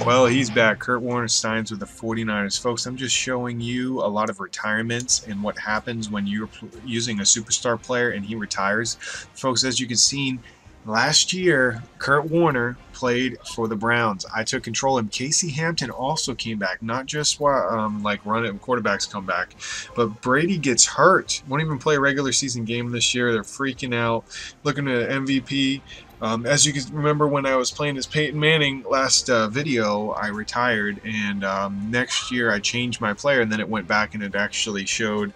Well, he's back. Kurt Warner signs with the 49ers. Folks, I'm just showing you a lot of retirements and what happens when you're using a superstar player and he retires. Folks, as you can see, last year, Kurt Warner played for the Browns. I took control of him. Casey Hampton also came back, not just while like running quarterbacks come back, but Brady gets hurt. Won't even play a regular season game this year. They're freaking out, looking at MVP. As you can remember, when I was playing as Peyton Manning last video, I retired, and next year I changed my player, and then it went back and it actually showed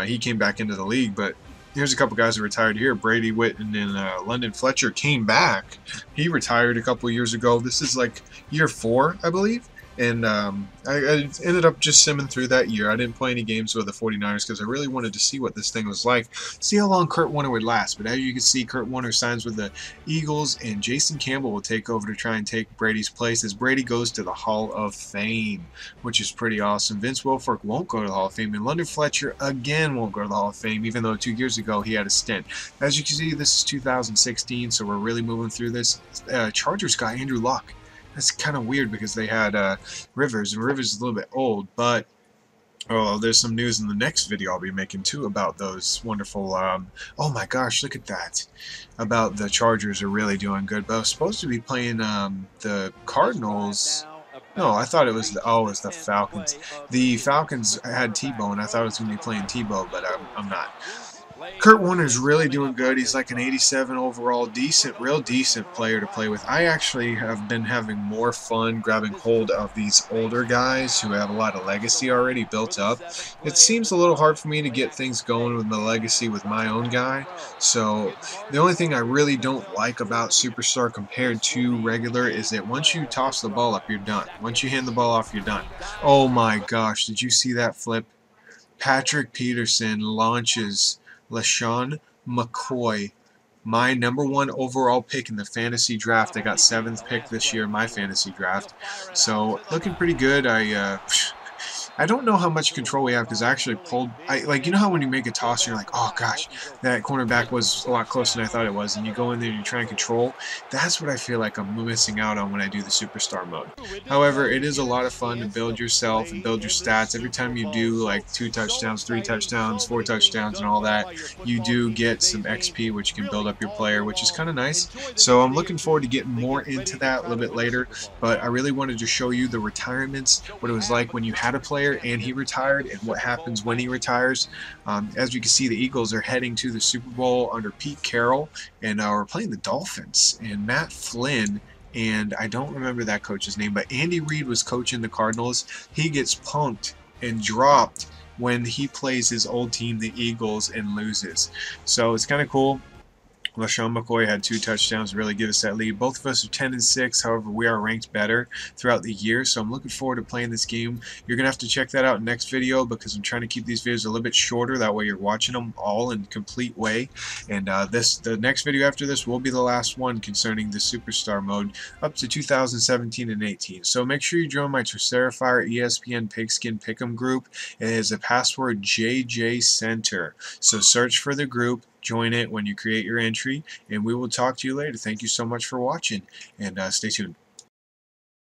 he came back into the league. But here's a couple guys who retired here. Brady, Witten, and London Fletcher came back. He retired a couple years ago. This is like year 4, I believe. And I ended up just simming through that year. I didn't play any games with the 49ers because I really wanted to see what this thing was like, see how long Kurt Warner would last. But as you can see, Kurt Warner signs with the Eagles, and Jason Campbell will take over to try and take Brady's place as Brady goes to the Hall of Fame, which is pretty awesome. Vince Wilfork won't go to the Hall of Fame, and London Fletcher again won't go to the Hall of Fame, even though 2 years ago he had a stint. As you can see, this is 2016, so we're really moving through this. Chargers got Andrew Luck. That's kind of weird because they had Rivers, and Rivers is a little bit old, but there's some news in the next video I'll be making too about those wonderful, oh my gosh, look at that, about the Chargers are really doing good. But I was supposed to be playing the Cardinals. No, I thought it was the, it was the Falcons. The Falcons had Tebow, and I thought I was going to be playing Tebow, but I'm not. Kurt Warner's really doing good. He's like an 87 overall, real decent player to play with. I actually have been having more fun grabbing hold of these older guys who have a lot of legacy already built up. It seems a little hard for me to get things going with the legacy with my own guy. So the only thing I really don't like about Superstar compared to regular is that once you toss the ball up, you're done. Once you hand the ball off, you're done. Oh my gosh, did you see that flip? Patrick Peterson launches LeSean McCoy, my #1 overall pick in the fantasy draft. I got 7th pick this year in my fantasy draft, so looking pretty good. I don't know how much control we have because I actually pulled, like, you know how when you make a toss you're like, oh gosh, that cornerback was a lot closer than I thought it was, and you go in there and you try and control. That's what I feel like I'm missing out on when I do the superstar mode. However, it is a lot of fun to build yourself and build your stats. Every time you do like 2 touchdowns, 3 touchdowns, 4 touchdowns, and all that, you do get some XP, which you can build up your player, which is kind of nice. So I'm looking forward to getting more into that a little bit later, but I really wanted to show you the retirements, what it was like when you had a player and he retired, and what happens when he retires. As you can see, the Eagles are heading to the Super Bowl under Pete Carroll, and we're playing the Dolphins, and Matt Flynn, and I don't remember that coach's name, but Andy Reid was coaching the Cardinals. He gets punked and dropped when he plays his old team, the Eagles, and loses. So it's kind of cool. LeSean McCoy had 2 touchdowns to really give us that lead. Both of us are 10-6. However, we are ranked better throughout the year, so I'm looking forward to playing this game. You're going to have to check that out next video because I'm trying to keep these videos a little bit shorter. That way you're watching them all in complete way. And the next video after this will be the last one concerning the Superstar mode up to 2017 and 18. So make sure you join my terceirafire ESPN Pigskin Pick'em group. It is a password JJ Center. So search for the group. Join it when you create your entry, and we will talk to you later. Thank you so much for watching, and stay tuned.